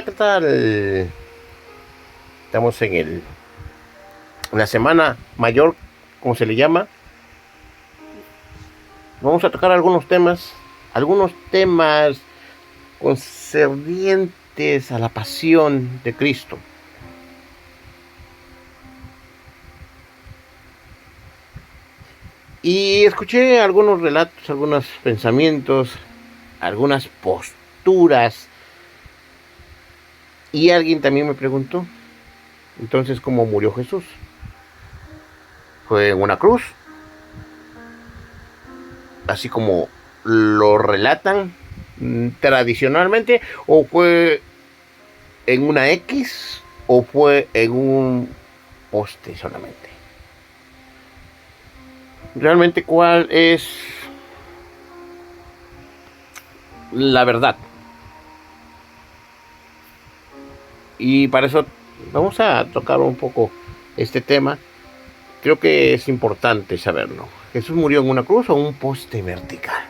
Hola, ¿qué tal? Estamos en la semana mayor, como se le llama. Vamos a tocar algunos temas concernientes a la pasión de Cristo. Y escuché algunos relatos, algunos pensamientos, algunas posturas. Y alguien también me preguntó, entonces, ¿cómo murió Jesús? ¿Fue en una cruz? Así como lo relatan tradicionalmente, o fue en una X, o fue en un poste solamente. Realmente, ¿cuál es la verdad? Y para eso vamos a tocar un poco este tema. Creo que es importante saberlo. ¿Jesús murió en una cruz o en un poste vertical?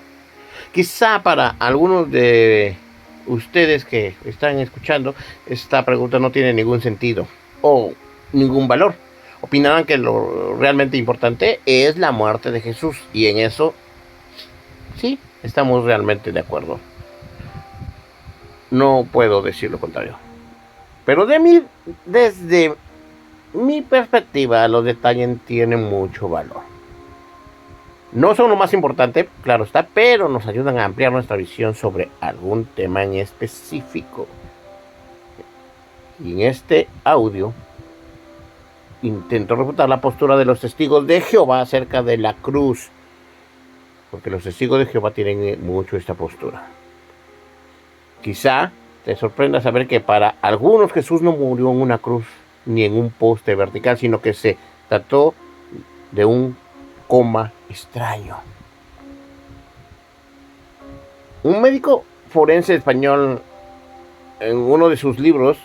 Quizá para algunos de ustedes que están escuchando, esta pregunta no tiene ningún sentido o ningún valor. Opinarán que lo realmente importante es la muerte de Jesús, y en eso sí, estamos realmente de acuerdo. No puedo decir lo contrario. Pero desde mi perspectiva, los detalles tienen mucho valor. No son lo más importante, claro está, pero nos ayudan a ampliar nuestra visión sobre algún tema en específico. Y en este audio intento refutar la postura de los testigos de Jehová acerca de la cruz, porque los testigos de Jehová tienen mucho esta postura. Quizá te sorprenda saber que para algunos Jesús no murió en una cruz ni en un poste vertical, sino que se trató de un coma extraño. Un médico forense español, en uno de sus libros,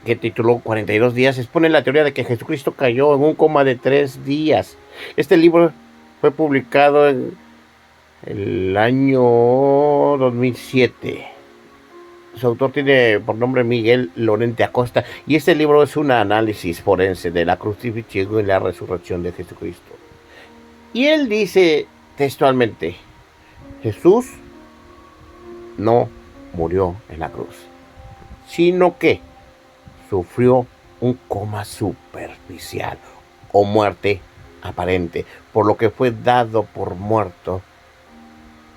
que tituló 42 días, expone la teoría de que Jesucristo cayó en un coma de 3 días. Este libro fue publicado en el año 2007. Su autor tiene por nombre Miguel Lorente Acosta, y este libro es un análisis forense de la crucifixión y la resurrección de Jesucristo. Y él dice textualmente: Jesús no murió en la cruz, sino que sufrió un coma superficial o muerte aparente, por lo que fue dado por muerto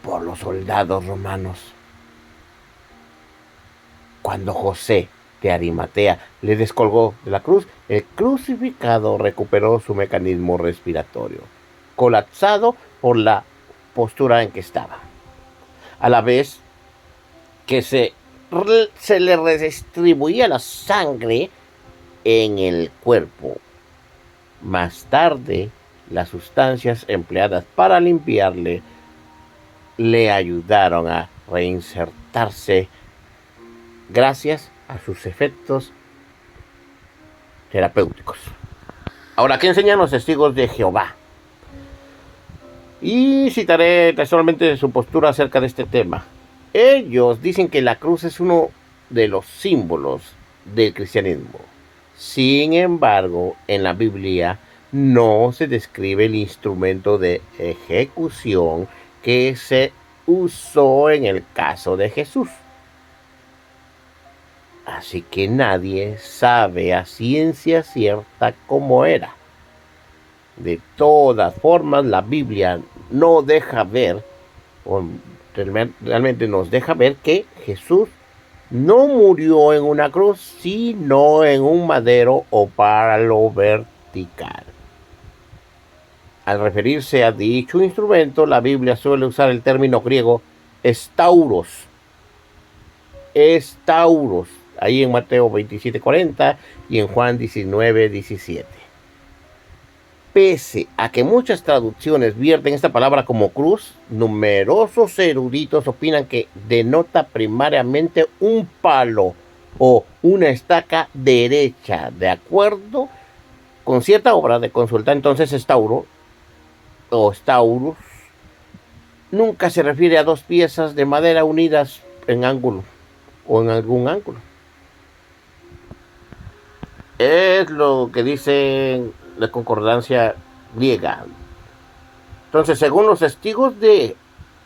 por los soldados romanos. Cuando José de Arimatea le descolgó de la cruz, el crucificado recuperó su mecanismo respiratorio, colapsado por la postura en que estaba, a la vez que se le redistribuía la sangre en el cuerpo. Más tarde, las sustancias empleadas para limpiarle le ayudaron a reinsertarse gracias a sus efectos terapéuticos. Ahora, ¿qué enseñan los testigos de Jehová? Y citaré textualmente su postura acerca de este tema. Ellos dicen que la cruz es uno de los símbolos del cristianismo. Sin embargo, en la Biblia no se describe el instrumento de ejecución que se usó en el caso de Jesús. Así que nadie sabe a ciencia cierta cómo era. De todas formas, la Biblia no deja ver, o realmente nos deja ver, que Jesús no murió en una cruz, sino en un madero o palo vertical. Al referirse a dicho instrumento, la Biblia suele usar el término griego estauros. Estauros, ahí en Mateo 27:40 y en Juan 19:17. Pese a que muchas traducciones vierten esta palabra como cruz, numerosos eruditos opinan que denota primariamente un palo o una estaca derecha. De acuerdo con cierta obra de consulta, entonces estauro o staurus nunca se refiere a dos piezas de madera unidas en ángulo. o en algún ángulo. Es lo que dice la concordancia griega. Entonces, según los testigos de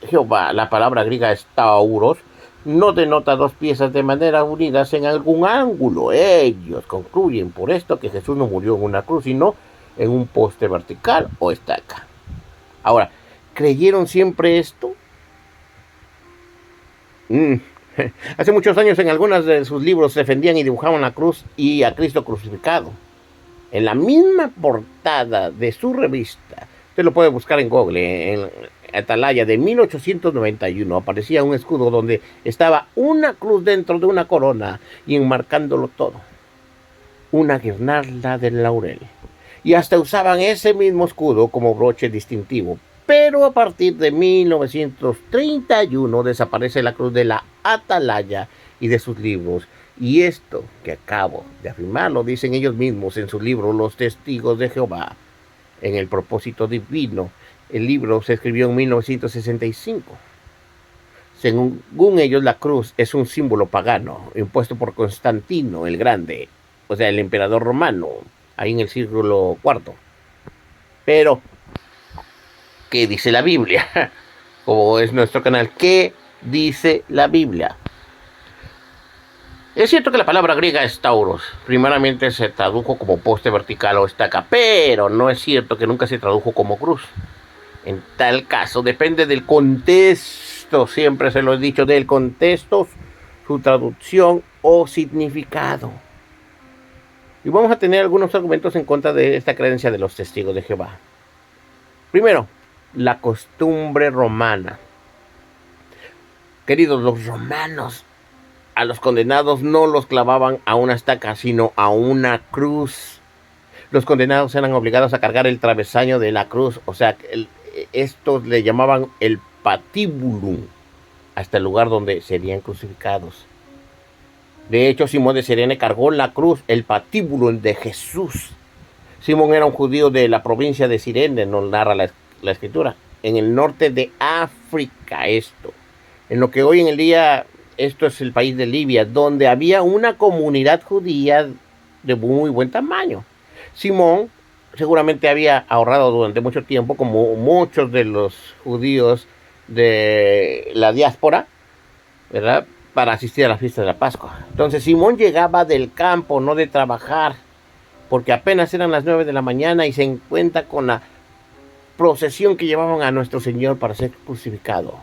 Jehová, la palabra griega estauros no denota dos piezas de manera unidas en algún ángulo. Ellos concluyen por esto que Jesús no murió en una cruz, sino en un poste vertical o estaca. Ahora, ¿creyeron siempre esto? Hace muchos años en algunos de sus libros defendían y dibujaban la cruz y a Cristo crucificado. En la misma portada de su revista, usted lo puede buscar en Google, en Atalaya de 1891, aparecía un escudo donde estaba una cruz dentro de una corona y enmarcándolo todo, una guirnalda de laurel. Y hasta usaban ese mismo escudo como broche distintivo. Pero a partir de 1931 desaparece la cruz de la Atalaya y de sus libros. Y esto que acabo de afirmar lo dicen ellos mismos en su libro Los Testigos de Jehová, en el propósito divino. El libro se escribió en 1965. Según ellos, la cruz es un símbolo pagano impuesto por Constantino el Grande, o sea, el emperador romano, ahí en el siglo IV. Pero ¿qué dice la Biblia? Como es nuestro canal, ¿qué dice la Biblia? Es cierto que la palabra griega estauros primeramente se tradujo como poste vertical o estaca, pero no es cierto que nunca se tradujo como cruz. En tal caso, depende del contexto, siempre se lo he dicho, del contexto, su traducción o significado. Y vamos a tener algunos argumentos en contra de esta creencia de los testigos de Jehová. Primero, la costumbre romana. Queridos, los romanos a los condenados no los clavaban a una estaca, sino a una cruz. Los condenados eran obligados a cargar el travesaño de la cruz, o sea, estos le llamaban el patibulum, hasta el lugar donde serían crucificados. De hecho, Simón de Cirene cargó la cruz, el patíbulo de Jesús. Simón era un judío de la provincia de Cirene, nos narra la escritura, en el norte de África esto. En lo que hoy en el día, esto es el país de Libia, donde había una comunidad judía de muy buen tamaño. Simón seguramente había ahorrado durante mucho tiempo, como muchos de los judíos de la diáspora, ¿verdad?, para asistir a la fiesta de la Pascua. Entonces Simón llegaba del campo, no de trabajar, porque apenas eran las 9 de la mañana y se encuentra con la procesión que llevaban a nuestro Señor para ser crucificado.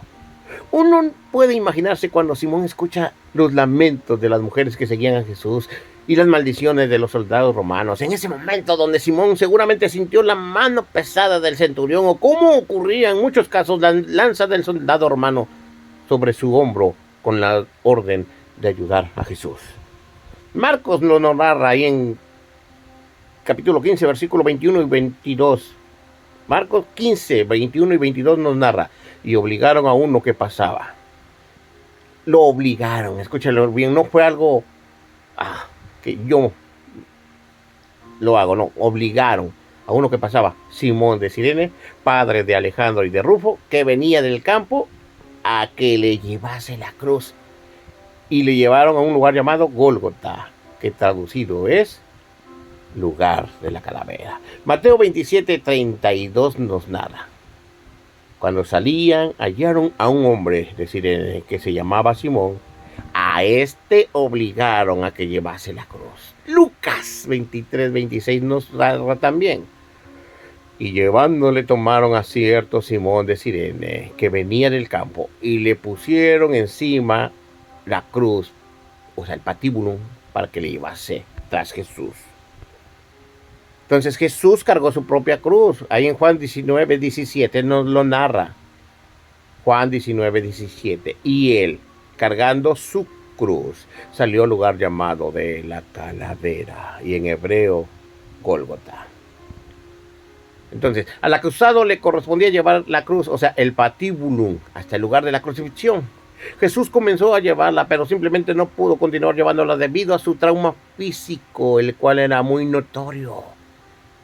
Uno puede imaginarse cuando Simón escucha los lamentos de las mujeres que seguían a Jesús y las maldiciones de los soldados romanos. En ese momento donde Simón seguramente sintió la mano pesada del centurión, o como ocurría en muchos casos, la lanza del soldado romano sobre su hombro con la orden de ayudar a Jesús. Marcos lo narra ahí en capítulo 15, versículo 21 y 22. Marcos 15, 21 y 22 nos narra: y obligaron a uno que pasaba. Lo obligaron, escúchalo bien, no fue algo que yo lo hago, no, obligaron a uno que pasaba, Simón de Cirene, padre de Alejandro y de Rufo, que venía del campo, a que le llevase la cruz. Y le llevaron a un lugar llamado Gólgota, que traducido es lugar de la calavera. Mateo 27, 32 nos narra: cuando salían, hallaron a un hombre de Cirene que se llamaba Simón. A este obligaron a que llevase la cruz. Lucas 23, 26 nos narra también: y llevándole tomaron a cierto Simón de Cirene, que venía del campo, y le pusieron encima la cruz, o sea, el patíbulo, para que le llevase tras Jesús. Entonces Jesús cargó su propia cruz. Ahí en Juan 19, 17 nos lo narra. Juan 19, 17. Y él, cargando su cruz, salió al lugar llamado de la calavera, y en hebreo, Gólgota. Entonces, al acusado le correspondía llevar la cruz, o sea, el patíbulum, hasta el lugar de la crucifixión. Jesús comenzó a llevarla, pero simplemente no pudo continuar llevándola debido a su trauma físico, el cual era muy notorio.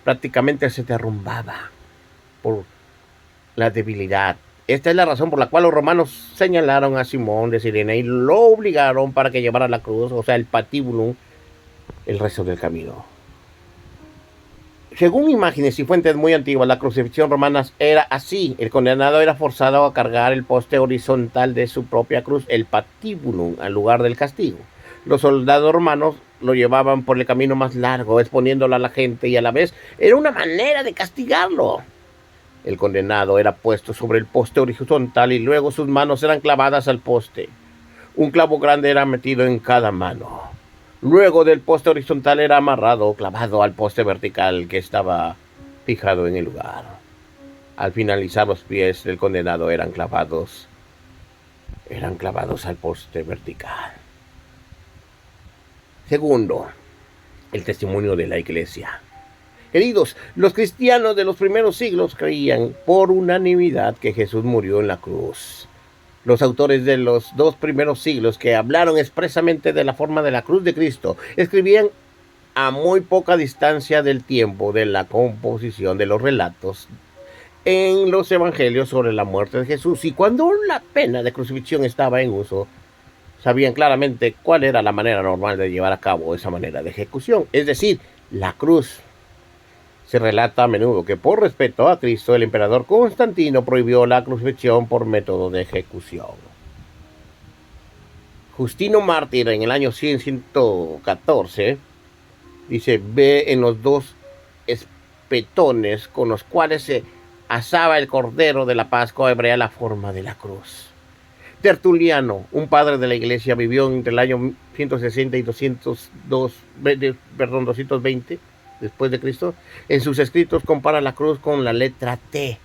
Prácticamente se derrumbaba por la debilidad Esta es la razón por la cual los romanos señalaron a Simón de Cirene y lo obligaron para que llevara la cruz, o sea, el patíbulo, el resto del camino. Según imágenes y fuentes muy antiguas, la crucifixión romana era así. El condenado era forzado a cargar el poste horizontal de su propia cruz, el patibulum, al lugar del castigo. Los soldados romanos lo llevaban por el camino más largo, exponiéndolo a la gente, y a la vez era una manera de castigarlo. El condenado era puesto sobre el poste horizontal y luego sus manos eran clavadas al poste. Un clavo grande era metido en cada mano. Luego del poste horizontal era amarrado o clavado al poste vertical que estaba fijado en el lugar. Al finalizar, los pies del condenado eran clavados al poste vertical. Segundo, el testimonio de la Iglesia. Queridos, los cristianos de los primeros siglos creían por unanimidad que Jesús murió en la cruz. Los autores de los 2 primeros siglos, que hablaron expresamente de la forma de la cruz de Cristo, escribían a muy poca distancia del tiempo de la composición de los relatos en los evangelios sobre la muerte de Jesús. Y cuando la pena de crucifixión estaba en uso, sabían claramente cuál era la manera normal de llevar a cabo esa manera de ejecución, es decir, la cruz. Se relata a menudo que por respeto a Cristo, el emperador Constantino prohibió la crucifixión por método de ejecución. Justino Mártir, en el año 114, dice, ve en los 2 espetones con los cuales se asaba el cordero de la Pascua hebrea la forma de la cruz. Tertuliano, un padre de la iglesia, vivió entre el año 160 y 220 después de Cristo. En sus escritos compara la cruz con la letra T.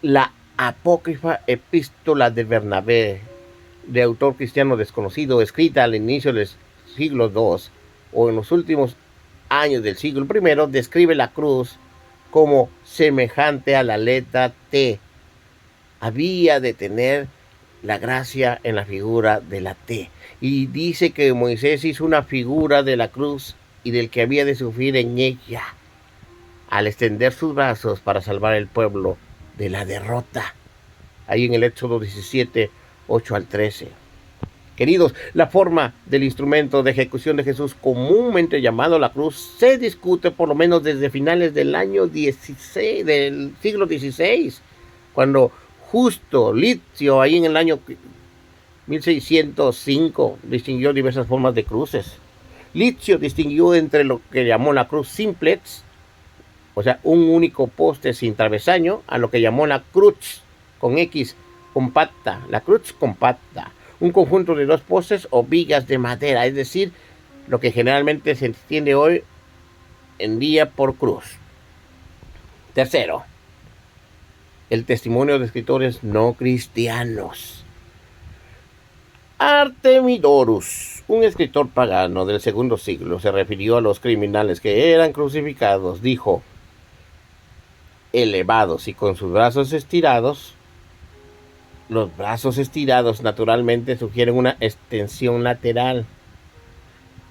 La apócrifa epístola de Bernabé, de autor cristiano desconocido, escrita al inicio del siglo II o en los últimos años del siglo I, describe la cruz como semejante a la letra T. Había de tener la gracia en la figura de la T. Y dice que Moisés hizo una figura de la cruz y del que había de sufrir en ella, al extender sus brazos para salvar al pueblo de la derrota. Ahí en el Éxodo 17, 8 al 13. Queridos, la forma del instrumento de ejecución de Jesús, comúnmente llamado la cruz, se discute por lo menos desde finales del año 16, del siglo XVI, cuando Justo Licio, ahí en el año 1605, distinguió diversas formas de cruces. Licio distinguió entre lo que llamó la cruz simplex, o sea, un único poste sin travesaño, a lo que llamó la cruz con X compacta, la cruz compacta, un conjunto de 2 postes o vigas de madera, es decir, lo que generalmente se entiende hoy en día por cruz. Tercero, el testimonio de escritores no cristianos. Artemidorus, un escritor pagano del segundo siglo, se refirió a los criminales que eran crucificados. Dijo, elevados y con sus brazos estirados. Los brazos estirados naturalmente sugieren una extensión lateral.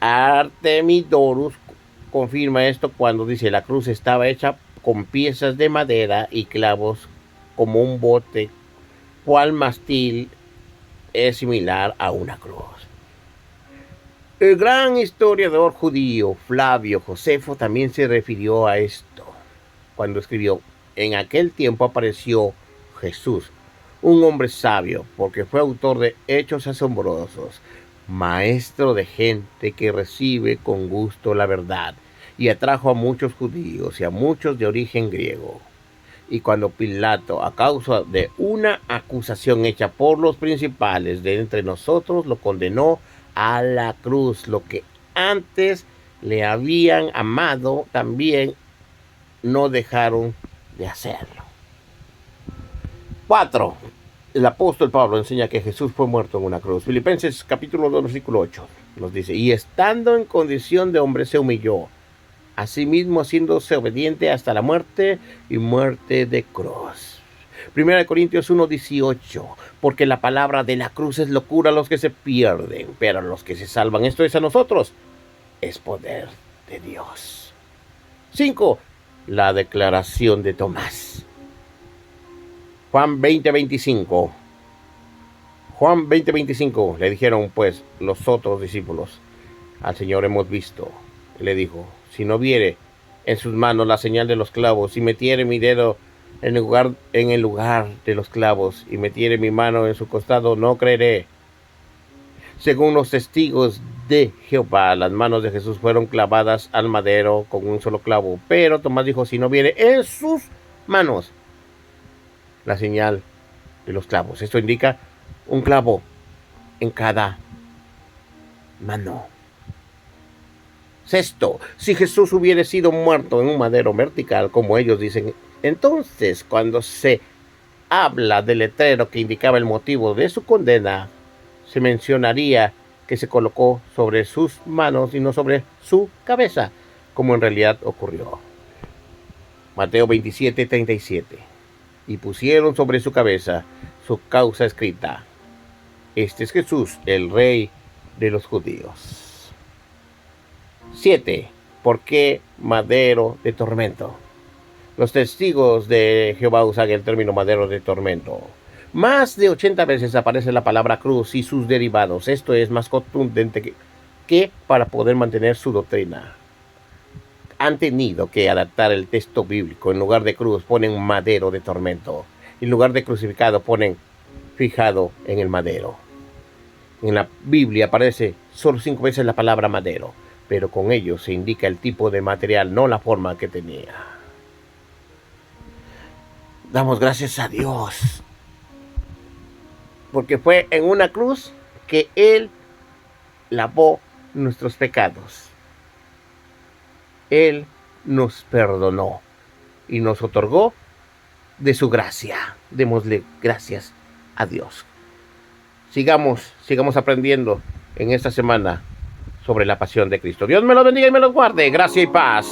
Artemidorus confirma esto cuando dice, la cruz estaba hecha con piezas de madera y clavos como un bote, cual mástil es similar a una cruz. El gran historiador judío Flavio Josefo también se refirió a esto cuando escribió, en aquel tiempo apareció Jesús, un hombre sabio, porque fue autor de hechos asombrosos, maestro de gente que recibe con gusto la verdad, y atrajo a muchos judíos y a muchos de origen griego. Y cuando Pilato, a causa de una acusación hecha por los principales de entre nosotros, lo condenó a la cruz, lo que antes le habían amado, también no dejaron de hacerlo. 4. El apóstol Pablo enseña que Jesús fue muerto en una cruz. Filipenses capítulo 2, versículo 8 nos dice, y estando en condición de hombre se humilló, asimismo haciéndose obediente hasta la muerte y muerte de cruz. 1 Corintios 1:18, porque la palabra de la cruz es locura a los que se pierden, pero a los que se salvan, esto es a nosotros, es poder de Dios. 5. La declaración de Tomás. Juan 20:25. Juan 20:25, le dijeron pues los otros discípulos: al Señor hemos visto. Y le dijo: si no viere en sus manos la señal de los clavos, y metiere mi dedo en el lugar de los clavos, y metiere mi mano en su costado, no creeré. Según los testigos de Jehová, las manos de Jesús fueron clavadas al madero con un solo clavo. Pero Tomás dijo: si no viere en sus manos la señal de los clavos. Esto indica un clavo en cada mano. Sexto, si Jesús hubiera sido muerto en un madero vertical, como ellos dicen, entonces cuando se habla del letrero que indicaba el motivo de su condena, se mencionaría que se colocó sobre sus manos y no sobre su cabeza, como en realidad ocurrió. Mateo 27:37. Y pusieron sobre su cabeza su causa escrita: este es Jesús, el Rey de los judíos. 7. ¿Por qué madero de tormento? Los testigos de Jehová usan el término madero de tormento. Más de 80 veces aparece la palabra cruz y sus derivados. Esto es más contundente que para poder mantener su doctrina. Han tenido que adaptar el texto bíblico. En lugar de cruz ponen madero de tormento. En lugar de crucificado ponen fijado en el madero. En la Biblia aparece solo 5 veces la palabra madero, pero con ello se indica el tipo de material, no la forma que tenía. Damos gracias a Dios, porque fue en una cruz que Él lavó nuestros pecados. Él nos perdonó y nos otorgó de su gracia. Démosle gracias a Dios. Sigamos aprendiendo en esta semana sobre la pasión de Cristo. Dios me lo bendiga y me lo guarde. Gracia y paz.